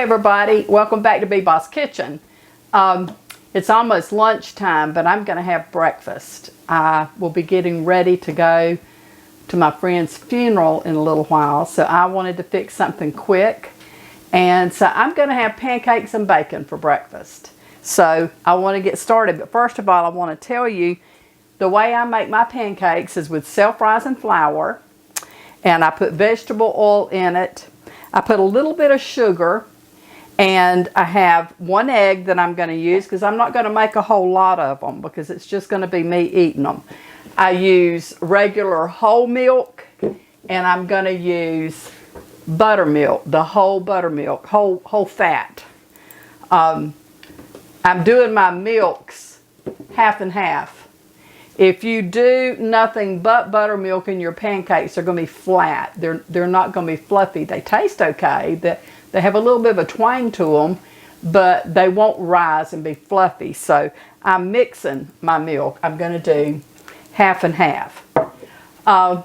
everybody, welcome back to Bee Boss Kitchen. It's almost lunchtime, but I'm going to have breakfast. I will be getting ready to go to my friend's funeral in a little while, so I wanted to fix something quick. And so I'm going to have pancakes and bacon for breakfast. So I want to get started, but first of all I want to tell you the way I make my pancakes is with self-rising flour, and I put vegetable oil in it. I put a little bit of sugar, and I have 1 egg that I'm going to use because I'm not going to make a whole lot of them because it's just going to be me eating them. I use regular whole milk, and I'm going to use buttermilk, the whole buttermilk, whole fat. I'm doing my milks half and half. If you do nothing but buttermilk in your pancakes, they're going to be flat. They're not going to be fluffy. They taste okay. They have a little bit of a twang to them, but they won't rise and be fluffy. So I'm mixing my milk. I'm going to do half and half. I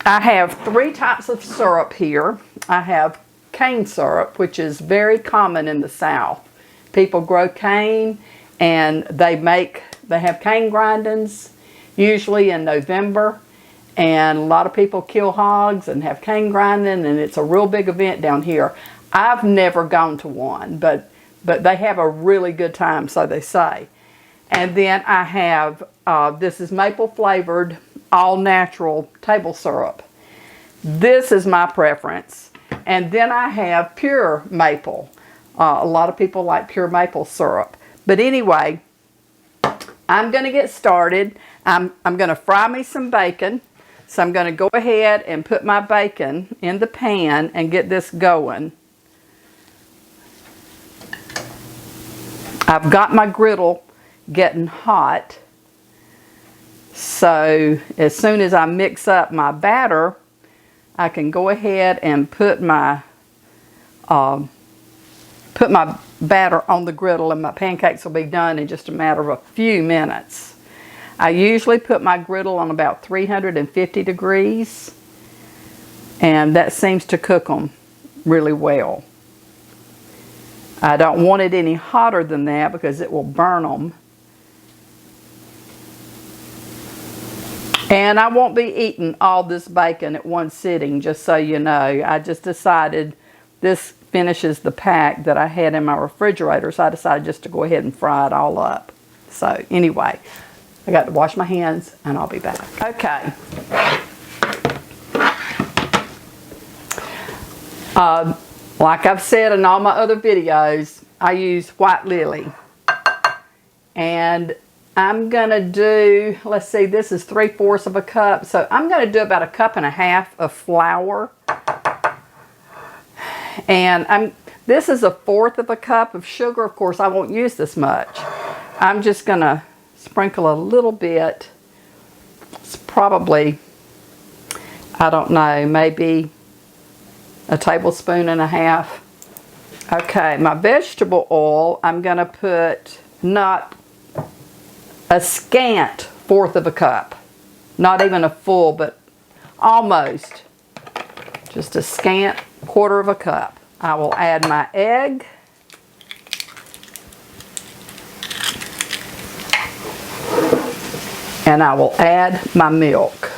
have 3 types of syrup here. I have cane syrup, which is very common in the South. People grow cane, and they have cane grindings usually in November, and a lot of people kill hogs and have cane grinding, and it's a real big event down here. I've never gone to one, but they have a really good time, so they say. And then I have this is maple flavored all natural table syrup. This is my preference. And then I have pure maple. A lot of people like pure maple syrup. But anyway, I'm going to get started. I'm going to fry me some bacon. So I'm going to go ahead and put my bacon in the pan and get this going. I've got my griddle getting hot. So as soon as I mix up my batter, I can go ahead and put my batter on the griddle, and my pancakes will be done in just a matter of a few minutes. I usually put my griddle on about 350 degrees, and that seems to cook them really well. I don't want it any hotter than that because it will burn them. And I won't be eating all this bacon at one sitting, just so you know. I just decided this finishes the pack that I had in my refrigerator, so I decided just to go ahead and fry it all up. So anyway, I got to wash my hands and I'll be back. Okay. Like I've said in all my other videos, I use white lily. And I'm going to do, let's see, this is 3/4 of a cup. So I'm going to do about 1.5 cups of flour. And this is 1/4 of a cup of sugar. Of course, I won't use this much. I'm just going to sprinkle a little bit. It's probably, I don't know, maybe 1.5 tablespoons. Okay, my vegetable oil, I'm going to put not a scant 1/4 of a cup. Not even a full, but almost. Just a scant 1/4 of a cup. I will add my egg. And I will add my milk.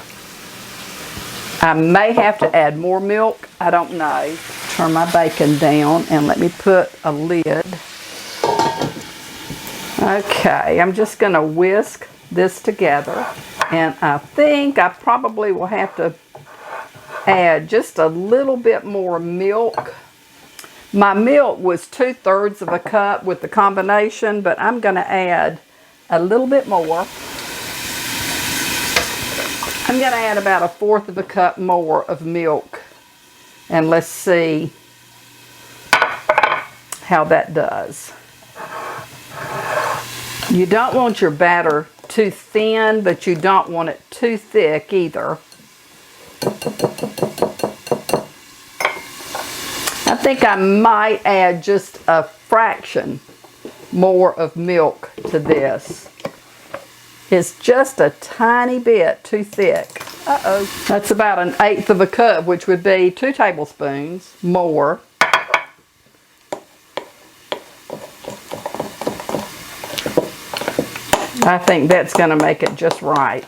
I may have to add more milk. I don't know. Turn my bacon down and let me put a lid. Okay, I'm just going to whisk this together. And I think I probably will have to add just a little bit more milk. My milk was 2/3 of a cup with the combination, but I'm going to add a little bit more. I'm going to add about 1/4 of a cup more of milk, and let's see how that does. You don't want your batter too thin, but you don't want it too thick either. I think I might add just a fraction more of milk to this. It's just a tiny bit too thick. That's about 1/8 of a cup, which would be 2 tablespoons more. I think that's going to make it just right.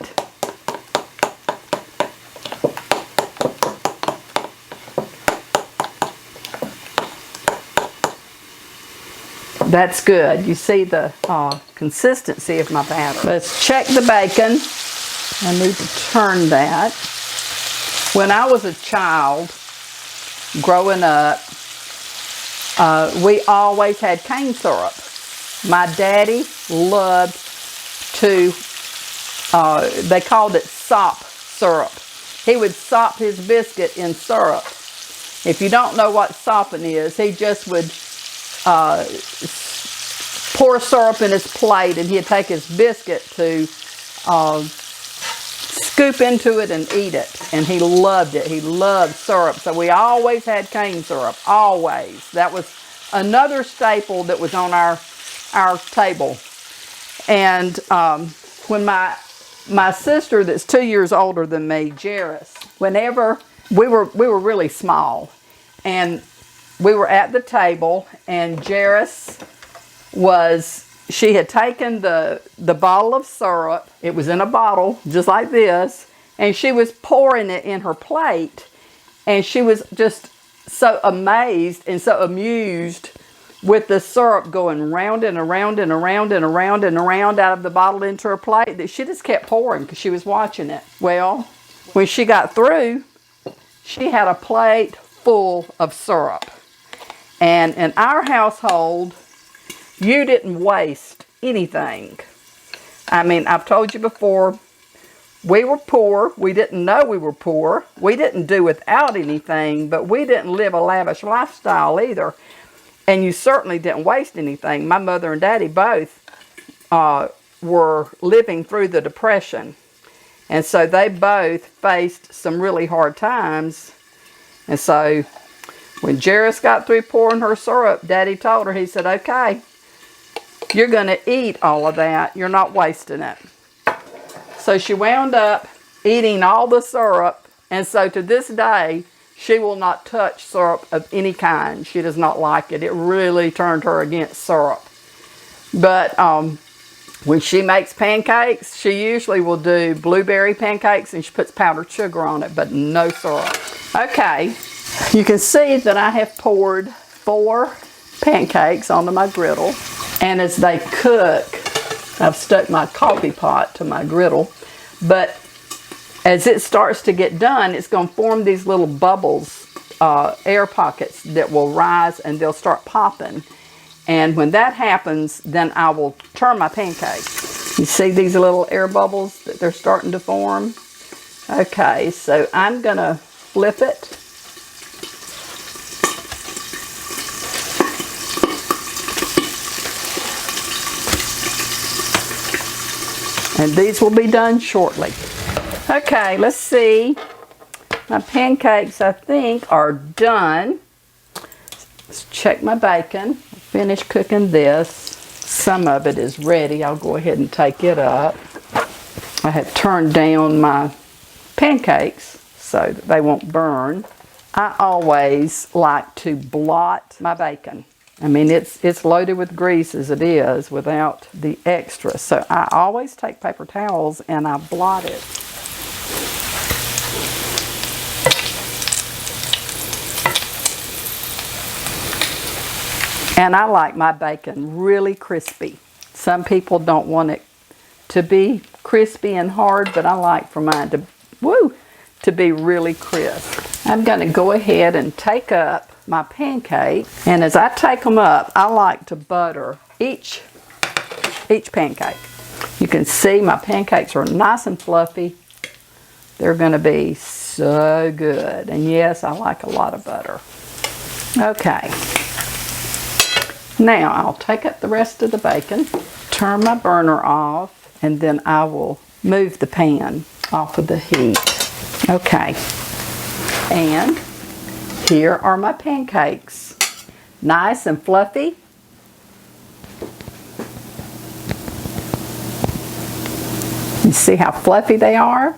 That's good. You see the consistency of my batter. Let's check the bacon. I need to turn that. When I was a child, growing up, we always had cane syrup. My daddy loved to, they called it sop syrup. He would sop his biscuit in syrup. If you don't know what sopping is, he just would pour syrup in his plate, and he'd take his biscuit to scoop into it and eat it. And he loved it. He loved syrup. So we always had cane syrup. Always. That was another staple that was on our table. And when my sister, that's 2 years older than me, Jairus, whenever we were really small, and we were at the table, and Jairus she had taken the bottle of syrup. It was in a bottle just like this, and she was pouring it in her plate, and she was just so amazed and so amused with the syrup going round and around and around and around and around out of the bottle into her plate that she just kept pouring because she was watching it. Well, when she got through, she had a plate full of syrup. And in our household, you didn't waste anything. I mean, I've told you before, we were poor. We didn't know we were poor. We didn't do without anything, but we didn't live a lavish lifestyle either. And you certainly didn't waste anything. My mother and daddy both were living through the Depression. And so they both faced some really hard times. And so when Jairus got through pouring her syrup, Daddy told her, he said, okay, you're going to eat all of that. You're not wasting it. So she wound up eating all the syrup. And so to this day, she will not touch syrup of any kind. She does not like it. It really turned her against syrup. But when she makes pancakes, she usually will do blueberry pancakes, and she puts powdered sugar on it, but no syrup. Okay, you can see that I have poured 4 pancakes onto my griddle. And as they cook, I've stuck my coffee pot to my griddle. But as it starts to get done, it's going to form these little bubbles, air pockets that will rise, and they'll start popping. And when that happens, then I will turn my pancakes. You see these little air bubbles that they're starting to form? Okay, so I'm going to flip it. And these will be done shortly. Okay, let's see. My pancakes, I think, are done. Let's check my bacon. Finish cooking this. Some of it is ready. I'll go ahead and take it up. I have turned down my pancakes so that they won't burn. I always like to blot my bacon. I mean, it's loaded with grease as it is without the extra. So I always take paper towels and I blot it. And I like my bacon really crispy. Some people don't want it to be crispy and hard, but I like for mine to be really crisp. I'm going to go ahead and take up my pancake, and as I take them up, I like to butter each pancake. You can see my pancakes are nice and fluffy. They're going to be so good, and yes, I like a lot of butter. Okay, now I'll take up the rest of the bacon, turn my burner off, and then I will move the pan off of the heat. Okay, and here are my pancakes. Nice and fluffy. You see how fluffy they are?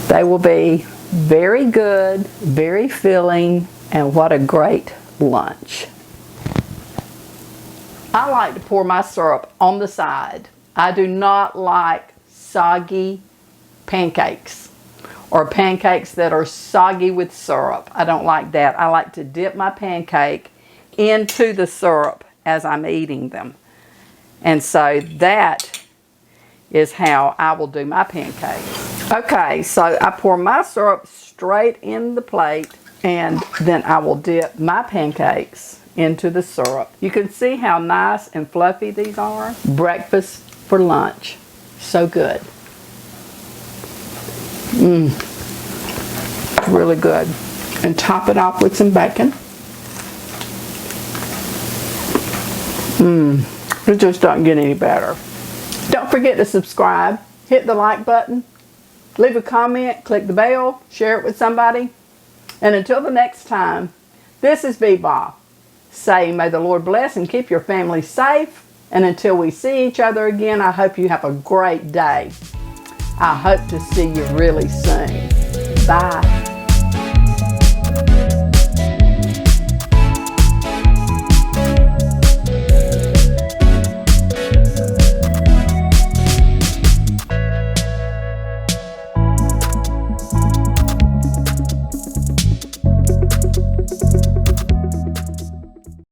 They will be very good, very filling, and what a great lunch. I like to pour my syrup on the side. I do not like soggy pancakes or pancakes that are soggy with syrup. I don't like that. I like to dip my pancake into the syrup as I'm eating them. And so that is how I will do my pancakes. Okay, so I pour my syrup straight in the plate, and then I will dip my pancakes into the syrup. You can see how nice and fluffy these are. Breakfast for lunch. So good. Really good. And top it off with some bacon. It just doesn't get any better. Don't forget to subscribe. Hit the like button. Leave a comment. Click the bell. Share it with somebody. And until the next time, this is Beba. Say, may the Lord bless and keep your family safe. And until we see each other again, I hope you have a great day. I hope to see you really soon. Bye.